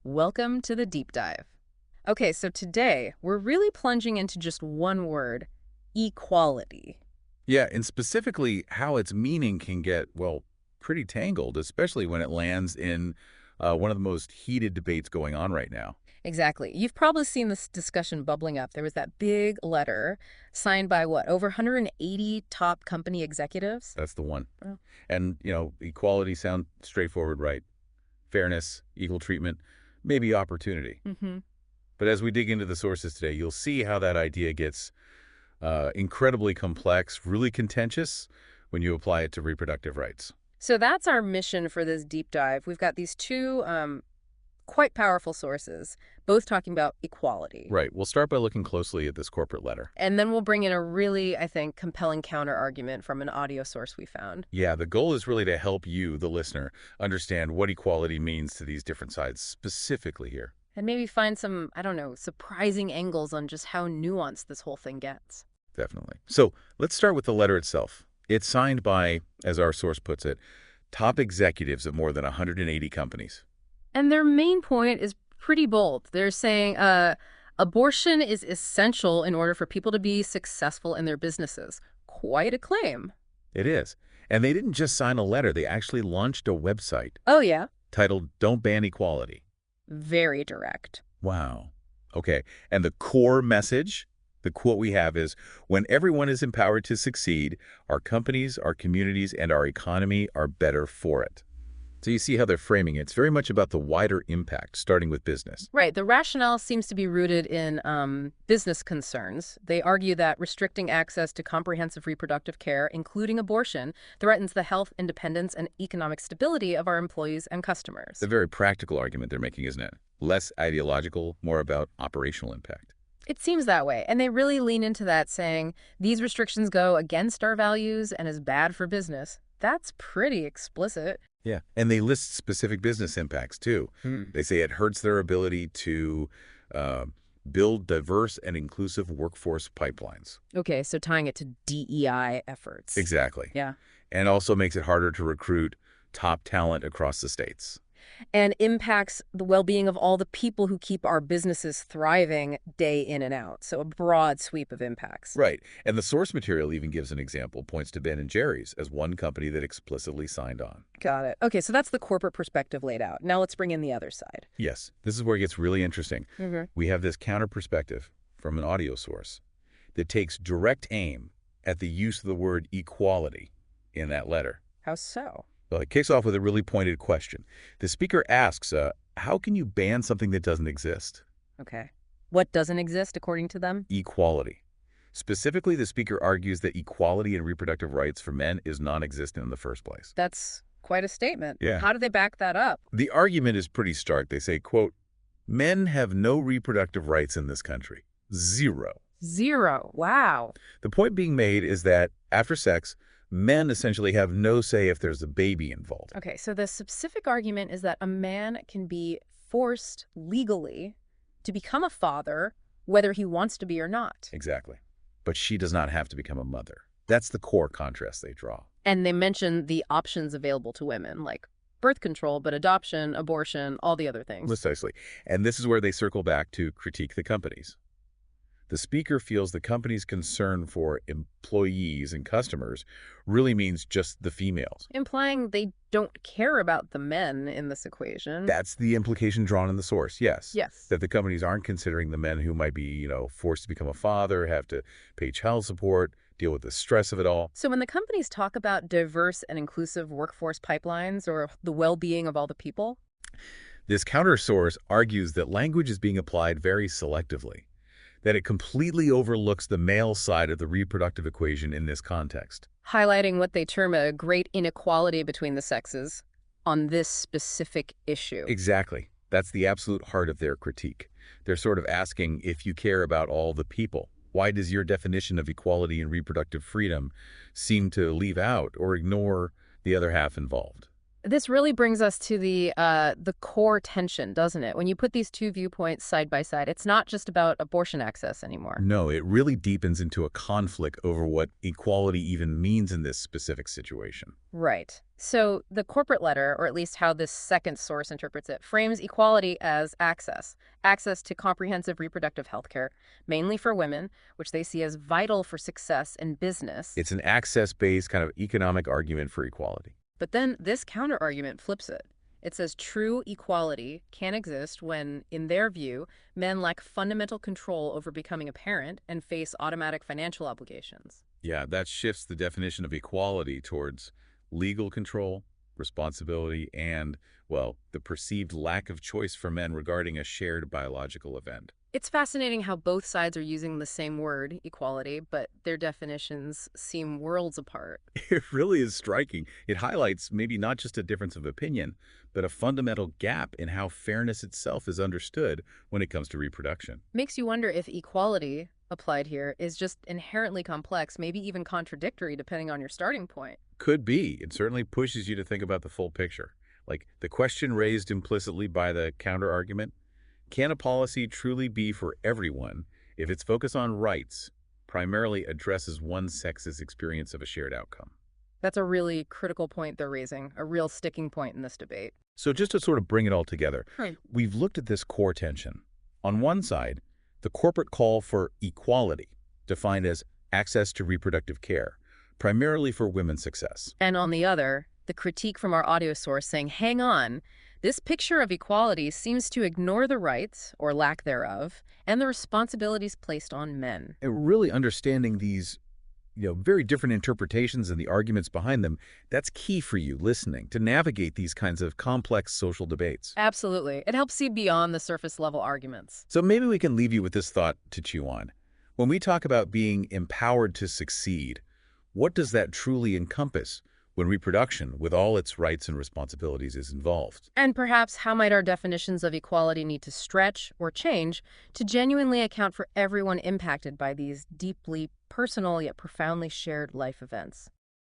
Welcome to the deep dive. Okay, so today we're really plunging into just one word, equality. Yeah, and specifically how its meaning can get, well, pretty tangled, especially when it lands in one of the most heated debates going on right now. Exactly. You've probably seen this discussion bubbling up. There was that big letter signed by what, over 180 top company executives? That's the one. Oh. And, equality sound straightforward, right? Fairness, equal treatment, maybe opportunity. Mm-hmm. But as we dig into the sources today, you'll see how that idea gets incredibly complex, really contentious when you apply it to reproductive rights. So that's our mission for this deep dive. We've got these two quite powerful sources, both talking about equality. Right. We'll start by looking closely at this corporate letter. And then we'll bring in a really, I think, compelling counter argument from an audio source we found. Yeah, the goal is really to help you, the listener, understand what equality means to these different sides specifically here. And maybe find some, I don't know, surprising angles on just how nuanced this whole thing gets. Definitely. So let's start with the letter itself. It's signed by, as our source puts it, top executives at more than 180 companies. And their main point is pretty bold. They're saying abortion is essential in order for people to be successful in their businesses. Quite a claim. It is. And they didn't just sign a letter, they actually launched a website Oh, yeah. titled Don't Ban Equality. Very direct. Wow. Okay. And the core message, the quote we have is, when everyone is empowered to succeed, our companies, our communities, and our economy are better for it. So you see how they're framing it. It's very much about the wider impact, starting with business. Right. The rationale seems to be rooted in business concerns. They argue that restricting access to comprehensive reproductive care, including abortion, threatens the health, independence, and economic stability of our employees and customers. It's a very practical argument they're making, isn't it? Less ideological, more about operational impact. It seems that way. And they really lean into that, saying these restrictions go against our values and is bad for business. That's pretty explicit. Yeah, and they list specific business impacts, too. They say it hurts their ability to uh, build diverse and inclusive workforce pipelines. Okay, so tying it to DEI efforts. Exactly. Yeah. And also makes it harder to recruit top talent across the states. And impacts the well-being of all the people who keep our businesses thriving day in and out. So a broad sweep of impacts. Right. And the source material even gives an example, points to Ben and Jerry's as one company that explicitly signed on. Got it. Okay, so that's the corporate perspective laid out. Now let's bring in the other side. Yes, this is where it gets really interesting. Mm-hmm. We have this counter perspective from an audio source that takes direct aim at the use of the word equality in that letter. How so? Well, it kicks off with a really pointed question. The speaker asks, how can you ban something that doesn't exist? Okay. What doesn't exist according to them? Equality. Specifically, the speaker argues that equality in reproductive rights for men is non-existent in the first place. That's quite a statement. Yeah. How do they back that up? The argument is pretty stark. They say, quote, men have no reproductive rights in this country. Zero. Zero. Wow. The point being made is that after sex, men essentially have no say if there's a baby involved. Okay, so the specific argument is that a man can be forced legally to become a father, whether he wants to be or not. Exactly. But she does not have to become a mother. That's the core contrast they draw. And they mention the options available to women, like birth control, but adoption, abortion, all the other things. Precisely. And this is where they circle back to critique the companies. The speaker feels the company's concern for employees and customers really means just the females. Implying they don't care about the men in this equation. That's the implication drawn in the source, yes. Yes. That the companies aren't considering the men who might be, forced to become a father, have to pay child support, deal with the stress of it all. So when the companies talk about diverse and inclusive workforce pipelines or the well-being of all the people, This counter source argues that language is being applied very selectively, that it completely overlooks the male side of the reproductive equation in this context. highlighting what they term a great inequality between the sexes on this specific issue. Exactly. That's the absolute heart of their critique. They're sort of asking, if you care about all the people, why does your definition of equality and reproductive freedom seem to leave out or ignore the other half involved? This really brings us to the core tension, doesn't it? When you put these two viewpoints side by side, it's not just about abortion access anymore. No, it really deepens into a conflict over what equality even means in this specific situation. Right. So the corporate letter, or at least how this second source interprets it, frames equality as access to comprehensive reproductive health care, mainly for women, which they see as vital for success in business. It's an access-based kind of economic argument for equality. But then this counterargument flips it. It says true equality can exist when, in their view, men lack fundamental control over becoming a parent and face automatic financial obligations. Yeah, that shifts the definition of equality towards legal control, responsibility, and, well, the perceived lack of choice for men regarding a shared biological event. It's fascinating how both sides are using the same word, equality, but their definitions seem worlds apart. It really is striking. It highlights maybe not just a difference of opinion, but a fundamental gap in how fairness itself is understood when it comes to reproduction. Makes you wonder if equality, applied here, is just inherently complex, maybe even contradictory depending on your starting point. Could be. It certainly pushes you to think about the full picture. Like the question raised implicitly by the counter-argument, can a policy truly be for everyone if its focus on rights primarily addresses one sex's experience of a shared outcome? That's a really critical point they're raising, a real sticking point in this debate. So just to sort of bring it all together, Right. we've looked at this core tension. On one side, the corporate call for equality, defined as access to reproductive care, primarily for women's success. And on the other, the critique from our audio source saying, hang on, this picture of equality seems to ignore the rights, or lack thereof, and the responsibilities placed on men. And really understanding these very different interpretations and the arguments behind them, that's key for you listening to navigate these kinds of complex social debates. Absolutely. It helps see beyond the surface level arguments. So maybe we can leave you with this thought to chew on. When we talk about being empowered to succeed, what does that truly encompass when reproduction, with all its rights and responsibilities, is involved? And perhaps how might our definitions of equality need to stretch or change to genuinely account for everyone impacted by these deeply personal yet profoundly shared life events?